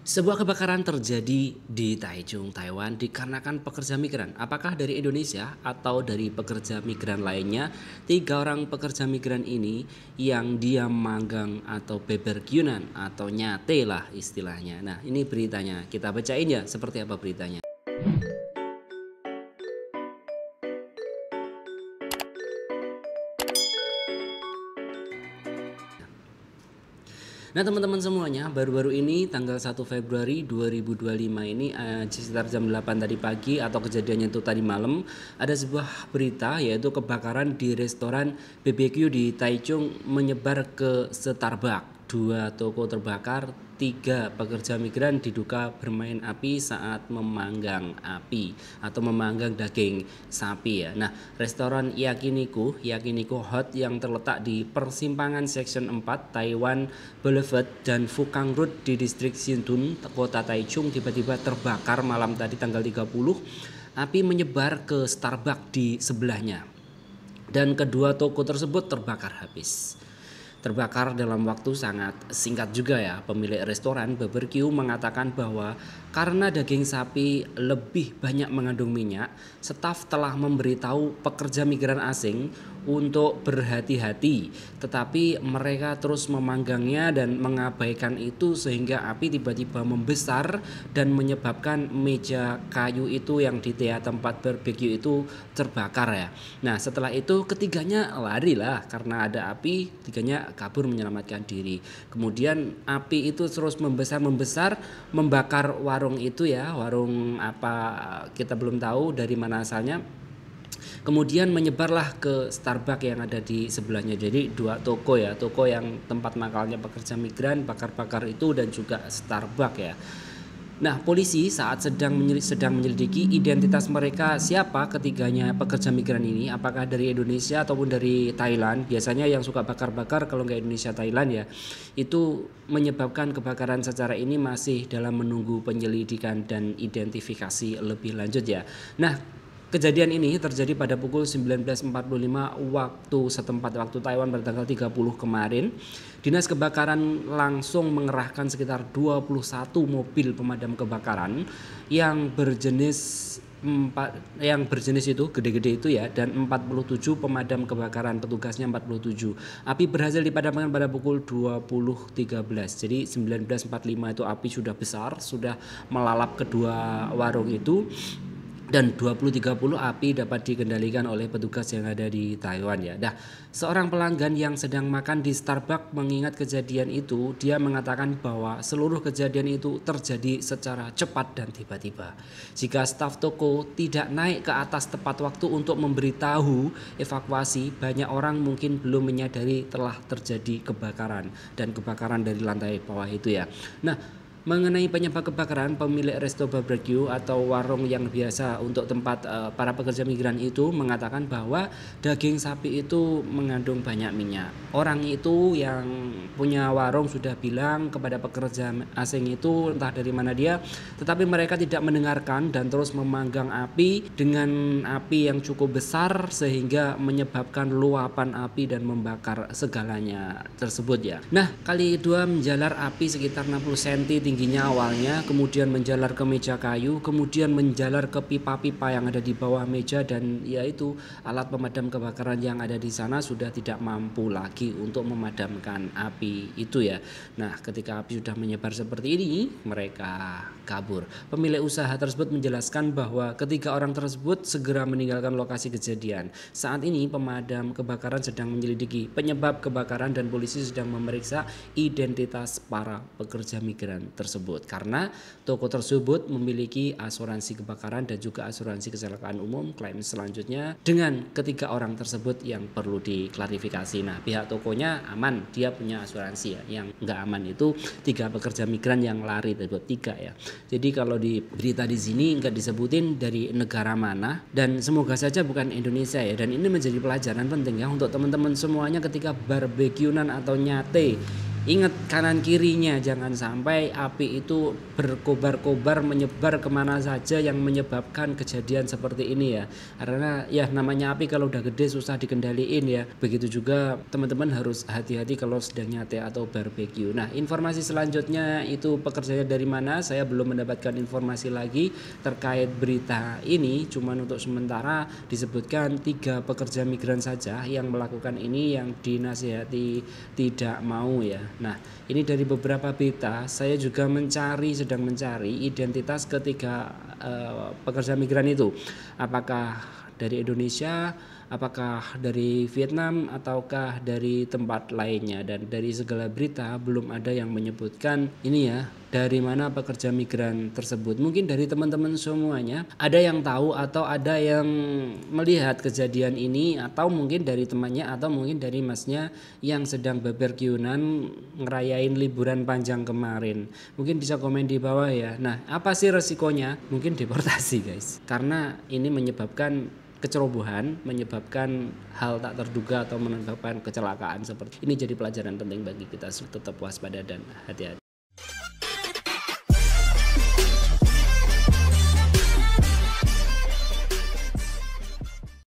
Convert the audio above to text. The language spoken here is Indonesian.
Sebuah kebakaran terjadi di Taichung, Taiwan dikarenakan pekerja migran. Apakah dari Indonesia atau dari pekerja migran lainnya? Tiga orang pekerja migran ini yang dia magang atau bepergianan atau nyate lah istilahnya. Nah, ini beritanya. Kita bacain ya seperti apa beritanya. Nah teman-teman semuanya, baru-baru ini tanggal 1 Februari 2025 ini sekitar jam 8 tadi pagi atau kejadiannya itu tadi malam, ada sebuah berita yaitu kebakaran di restoran BBQ di Taichung menyebar ke Starbucks. Dua toko terbakar, tiga pekerja migran diduga bermain api saat memanggang api atau memanggang daging sapi ya. Nah, restoran Yakiniku Hot yang terletak di persimpangan Section 4 Taiwan Boulevard dan Fukang Road di distrik Xintun, kota Taichung tiba-tiba terbakar malam tadi tanggal 30. Api menyebar ke Starbucks di sebelahnya. Dan kedua toko tersebut terbakar habis. Terbakar dalam waktu sangat singkat juga ya. Pemilik restoran BBQ mengatakan bahwa karena daging sapi lebih banyak mengandung minyak, staf telah memberitahu pekerja migran asing untuk berhati-hati, tetapi mereka terus memanggangnya dan mengabaikan itu sehingga api tiba-tiba membesar dan menyebabkan meja kayu itu yang di tempat barbeque itu terbakar ya. Nah setelah itu ketiganya larilah karena ada api, ketiganya kabur menyelamatkan diri. Kemudian api itu terus membesar membakar warung itu ya, warung apa kita belum tahu dari mana asalnya. Kemudian menyebarlah ke Starbucks yang ada di sebelahnya. Jadi dua toko ya, toko yang tempat makalnya pekerja migran bakar-bakar itu dan juga Starbucks ya. Nah, polisi saat sedang menyelidiki identitas mereka siapa ketiganya pekerja migran ini, apakah dari Indonesia ataupun dari Thailand. Biasanya yang suka bakar-bakar kalau nggak Indonesia Thailand ya, itu menyebabkan kebakaran secara ini masih dalam menunggu penyelidikan dan identifikasi lebih lanjut ya. Nah, kejadian ini terjadi pada pukul 19.45 waktu setempat waktu Taiwan pada tanggal 30 kemarin. Dinas kebakaran langsung mengerahkan sekitar 21 mobil pemadam kebakaran yang berjenis itu gede-gede itu ya, dan 47 pemadam kebakaran, petugasnya 47. Api berhasil dipadamkan pada pukul 20.13. Jadi 19.45 itu api sudah besar, sudah melalap kedua warung itu. Dan 20.30 api dapat dikendalikan oleh petugas yang ada di Taiwan ya. Nah, seorang pelanggan yang sedang makan di Starbucks mengingat kejadian itu, dia mengatakan bahwa seluruh kejadian itu terjadi secara cepat dan tiba-tiba. Jika staf toko tidak naik ke atas tepat waktu untuk memberitahu evakuasi, banyak orang mungkin belum menyadari telah terjadi kebakaran dan kebakaran dari lantai bawah itu ya. Nah, mengenai penyebab kebakaran, pemilik resto barbecue atau warung yang biasa untuk tempat para pekerja migran itu mengatakan bahwa daging sapi itu mengandung banyak minyak. Orang itu yang punya warung sudah bilang kepada pekerja asing itu entah dari mana dia, tetapi mereka tidak mendengarkan dan terus memanggang api dengan api yang cukup besar sehingga menyebabkan luapan api dan membakar segalanya tersebut ya. Nah, kali kedua menjalar api sekitar 60 cm tingginya awalnya, kemudian menjalar ke meja kayu, kemudian menjalar ke pipa-pipa yang ada di bawah meja, dan yaitu alat pemadam kebakaran yang ada di sana sudah tidak mampu lagi untuk memadamkan api itu ya. Nah, ketika api sudah menyebar seperti ini, mereka kabur. Pemilik usaha tersebut menjelaskan bahwa ketiga orang tersebut segera meninggalkan lokasi kejadian. Saat ini pemadam kebakaran sedang menyelidiki penyebab kebakaran dan polisi sedang memeriksa identitas para pekerja migran tersebut karena toko tersebut memiliki asuransi kebakaran dan juga asuransi kecelakaan umum. Klaim selanjutnya dengan ketiga orang tersebut yang perlu diklarifikasi. Nah, pihak tokonya aman, dia punya asuransi ya. Yang nggak aman itu tiga pekerja migran yang lari tersebut, tiga ya. Jadi kalau di berita di sini nggak disebutin dari negara mana, dan semoga saja bukan Indonesia ya. Dan ini menjadi pelajaran penting ya untuk teman-teman semuanya ketika barbekyunan atau nyate Ingat kanan kirinya, jangan sampai api itu berkobar-kobar menyebar kemana saja yang menyebabkan kejadian seperti ini ya. Karena ya namanya api kalau udah gede susah dikendaliin ya. Begitu juga teman-teman harus hati-hati kalau sedang nyate atau barbeque. Nah, informasi selanjutnya itu pekerjanya dari mana? Saya belum mendapatkan informasi lagi terkait berita ini. Cuman untuk sementara disebutkan 3 pekerja migran saja yang melakukan ini, yang dinasihati tidak mau ya. Nah, ini dari beberapa berita. Saya juga sedang mencari identitas ketiga pekerja migran itu. Apakah dari Indonesia, apakah dari Vietnam, ataukah dari tempat lainnya. Dan dari segala berita belum ada yang menyebutkan ini ya, dari mana pekerja migran tersebut. Mungkin dari teman-teman semuanya ada yang tahu atau ada yang melihat kejadian ini, atau mungkin dari temannya, atau mungkin dari masnya yang sedang barbekyunan ngerayain liburan panjang kemarin. Mungkin bisa komen di bawah ya. Nah, apa sih resikonya? Mungkin deportasi guys, karena ini menyebabkan kecerobohan, menyebabkan hal tak terduga atau menyebabkan kecelakaan seperti ini. Jadi pelajaran penting bagi kita tetap waspada dan hati-hati.